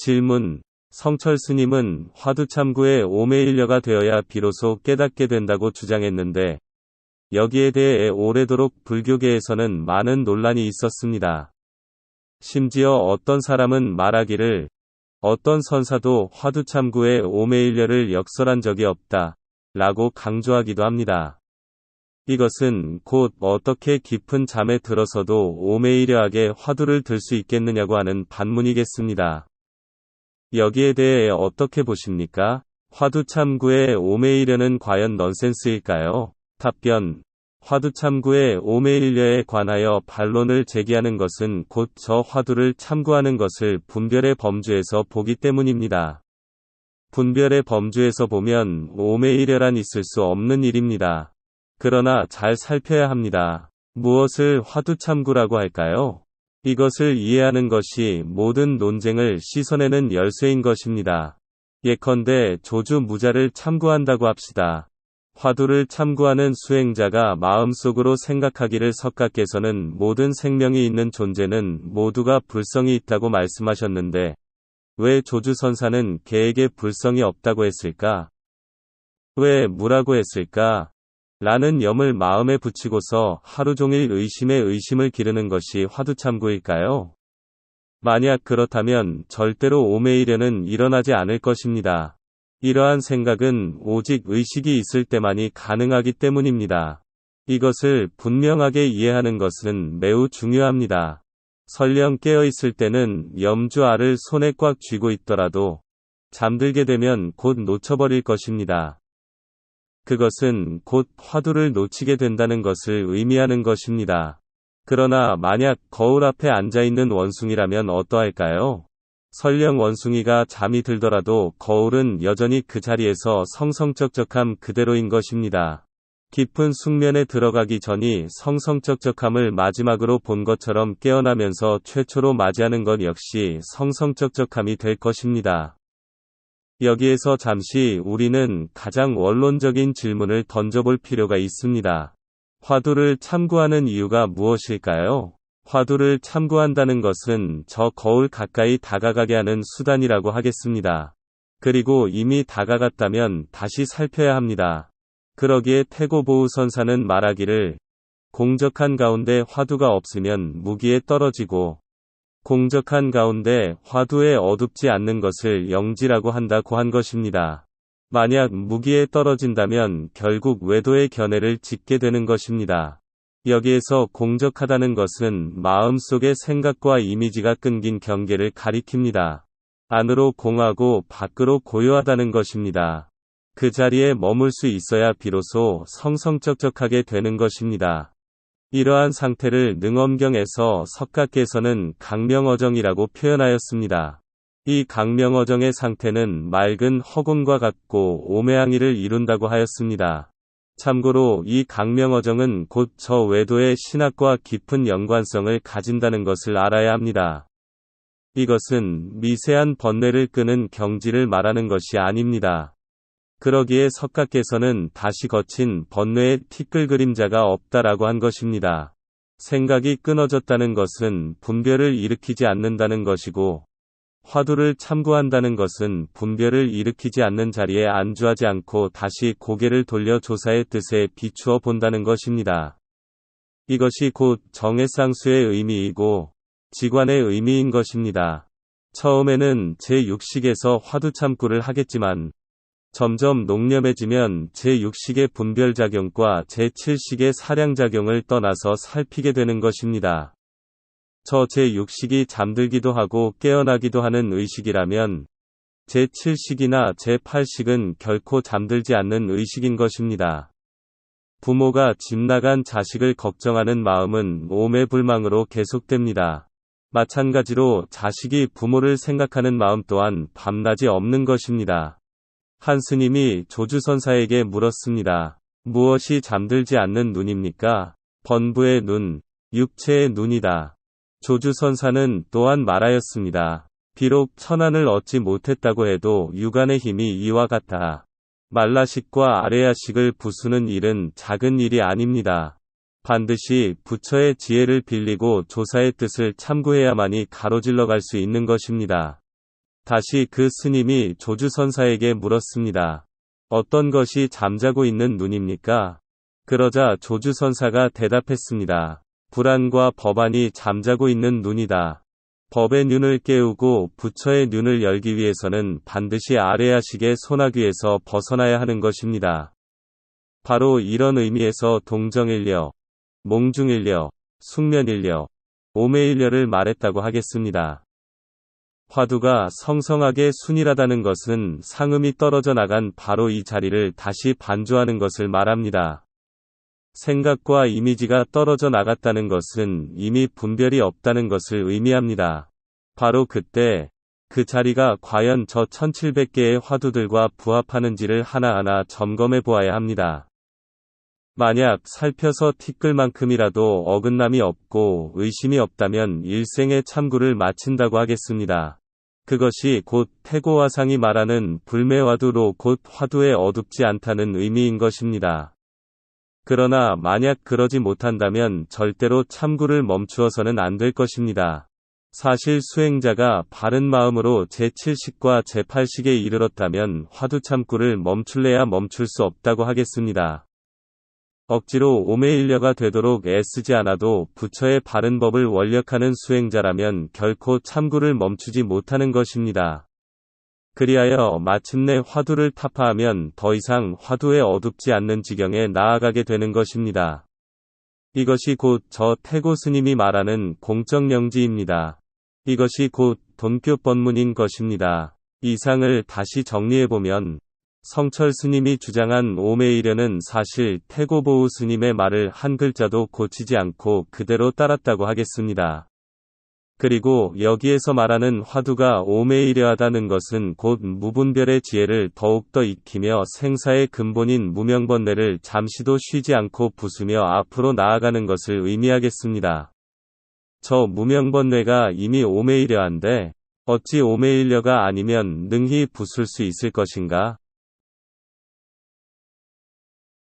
질문. 성철 스님은 화두참구의 오매일려가 되어야 비로소 깨닫게 된다고 주장했는데 여기에 대해 오래도록 불교계에서는 많은 논란이 있었습니다. 심지어 어떤 사람은 말하기를 어떤 선사도 화두참구의 오매일려를 역설한 적이 없다 라고 강조하기도 합니다. 이것은 곧 어떻게 깊은 잠에 들어서도 오매이려하게 화두를 들 수 있겠느냐고 하는 반문이겠습니다. 여기에 대해 어떻게 보십니까? 화두참구의 오매이려는 과연 넌센스일까요? 답변. 화두참구의 오매일려에 관하여 반론을 제기하는 것은 곧 저 화두를 참구하는 것을 분별의 범주에서 보기 때문입니다. 분별의 범주에서 보면 오매일려란 있을 수 없는 일입니다. 그러나 잘 살펴야 합니다. 무엇을 화두참구라고 할까요? 이것을 이해하는 것이 모든 논쟁을 씻어내는 열쇠인 것입니다. 예컨대 조주무자를 참구한다고 합시다. 화두를 참구하는 수행자가 마음속으로 생각하기를 석가께서는 모든 생명이 있는 존재는 모두가 불성이 있다고 말씀하셨는데 왜 조주선사는 개에게 불성이 없다고 했을까? 왜 무라고 했을까? 라는 염을 마음에 붙이고서 하루 종일 의심에 의심을 기르는 것이 화두참구일까요? 만약 그렇다면 절대로 오매이려는 일어나지 않을 것입니다. 이러한 생각은 오직 의식이 있을 때만이 가능하기 때문입니다. 이것을 분명하게 이해하는 것은 매우 중요합니다. 설령 깨어있을 때는 염주알을 손에 꽉 쥐고 있더라도 잠들게 되면 곧 놓쳐버릴 것입니다. 그것은 곧 화두를 놓치게 된다는 것을 의미하는 것입니다. 그러나 만약 거울 앞에 앉아있는 원숭이라면 어떠할까요? 설령 원숭이가 잠이 들더라도 거울은 여전히 그 자리에서 성성쩍쩍함 그대로인 것입니다. 깊은 숙면에 들어가기 전이 성성쩍쩍함을 마지막으로 본 것처럼 깨어나면서 최초로 맞이하는 것 역시 성성쩍쩍함이 될 것입니다. 여기에서 잠시 우리는 가장 원론적인 질문을 던져볼 필요가 있습니다. 화두를 참구하는 이유가 무엇일까요? 화두를 참구한다는 것은 저 거울 가까이 다가가게 하는 수단이라고 하겠습니다. 그리고 이미 다가갔다면 다시 살펴야 합니다. 그러기에 태고보우선사는 말하기를 공적한 가운데 화두가 없으면 무기에 떨어지고 공적한 가운데 화두에 어둡지 않는 것을 영지라고 한다고 한 것입니다. 만약 무기에 떨어진다면 결국 외도의 견해를 짓게 되는 것입니다. 여기에서 공적하다는 것은 마음속의 생각과 이미지가 끊긴 경계를 가리킵니다. 안으로 공하고 밖으로 고요하다는 것입니다. 그 자리에 머물 수 있어야 비로소 성성쩍쩍하게 되는 것입니다. 이러한 상태를 능엄경에서 석가께서는 강명어정이라고 표현하였습니다. 이 강명어정의 상태는 맑은 허공과 같고 오매항이를 이룬다고 하였습니다. 참고로 이 강명어정은 곧 저 외도의 신학과 깊은 연관성을 가진다는 것을 알아야 합니다. 이것은 미세한 번뇌를 끄는 경지를 말하는 것이 아닙니다. 그러기에 석가께서는 다시 거친 번뇌의 티끌 그림자가 없다라고 한 것입니다. 생각이 끊어졌다는 것은 분별을 일으키지 않는다는 것이고 화두를 참고한다는 것은 분별을 일으키지 않는 자리에 안주하지 않고 다시 고개를 돌려 조사의 뜻에 비추어 본다는 것입니다. 이것이 곧 정해상수의 의미이고 지관의 의미인 것입니다. 처음에는 제6식에서 화두참구를 하겠지만 점점 농렴해지면 제6식의 분별작용과 제7식의 사량작용을 떠나서 살피게 되는 것입니다. 저 제6식이 잠들기도 하고 깨어나기도 하는 의식이라면 제7식이나 제8식은 결코 잠들지 않는 의식인 것입니다. 부모가 집 나간 자식을 걱정하는 마음은 오매불망으로 계속됩니다. 마찬가지로 자식이 부모를 생각하는 마음 또한 밤낮이 없는 것입니다. 한 스님이 조주선사에게 물었습니다. 무엇이 잠들지 않는 눈입니까? 번부의 눈, 육체의 눈이다. 조주선사는 또한 말하였습니다. 비록 천안을 얻지 못했다고 해도 육안의 힘이 이와 같다. 말라식과 아레야식을 부수는 일은 작은 일이 아닙니다. 반드시 부처의 지혜를 빌리고 조사의 뜻을 참고해야만이 가로질러 갈 수 있는 것입니다. 다시 그 스님이 조주선사에게 물었습니다. 어떤 것이 잠자고 있는 눈입니까? 그러자 조주선사가 대답했습니다. 불안과 법안이 잠자고 있는 눈이다. 법의 눈을 깨우고 부처의 눈을 열기 위해서는 반드시 아레야식의 소나귀에서 벗어나야 하는 것입니다. 바로 이런 의미에서 동정일려, 몽중일려, 숙면일려, 오매일려를 말했다고 하겠습니다. 화두가 성성하게 순일하다는 것은 상음이 떨어져 나간 바로 이 자리를 다시 반주하는 것을 말합니다. 생각과 이미지가 떨어져 나갔다는 것은 이미 분별이 없다는 것을 의미합니다. 바로 그때 그 자리가 과연 저 1700개의 화두들과 부합하는지를 하나하나 점검해 보아야 합니다. 만약 살펴서 티끌만큼이라도 어긋남이 없고 의심이 없다면 일생의 참구를 마친다고 하겠습니다. 그것이 곧 태고화상이 말하는 불매화두로 곧 화두에 어둡지 않다는 의미인 것입니다. 그러나 만약 그러지 못한다면 절대로 참구를 멈추어서는 안 될 것입니다. 사실 수행자가 바른 마음으로 제7식과 제8식에 이르렀다면 화두 참구를 멈출래야 멈출 수 없다고 하겠습니다. 억지로 오매일려가 되도록 애쓰지 않아도 부처의 바른 법을 원력하는 수행자라면 결코 참구를 멈추지 못하는 것입니다. 그리하여 마침내 화두를 타파하면 더 이상 화두에 어둡지 않는 지경에 나아가게 되는 것입니다. 이것이 곧 저 태고 스님이 말하는 공적영지입니다. 이것이 곧 돈교법문인 것입니다. 이상을 다시 정리해보면 성철 스님이 주장한 오매일려는 사실 태고보우 스님의 말을 한 글자도 고치지 않고 그대로 따랐다고 하겠습니다. 그리고 여기에서 말하는 화두가 오매일려하다는 것은 곧 무분별의 지혜를 더욱더 익히며 생사의 근본인 무명번뇌를 잠시도 쉬지 않고 부수며 앞으로 나아가는 것을 의미하겠습니다. 저 무명번뇌가 이미 오매일려한데 어찌 오매일려가 아니면 능히 부술 수 있을 것인가?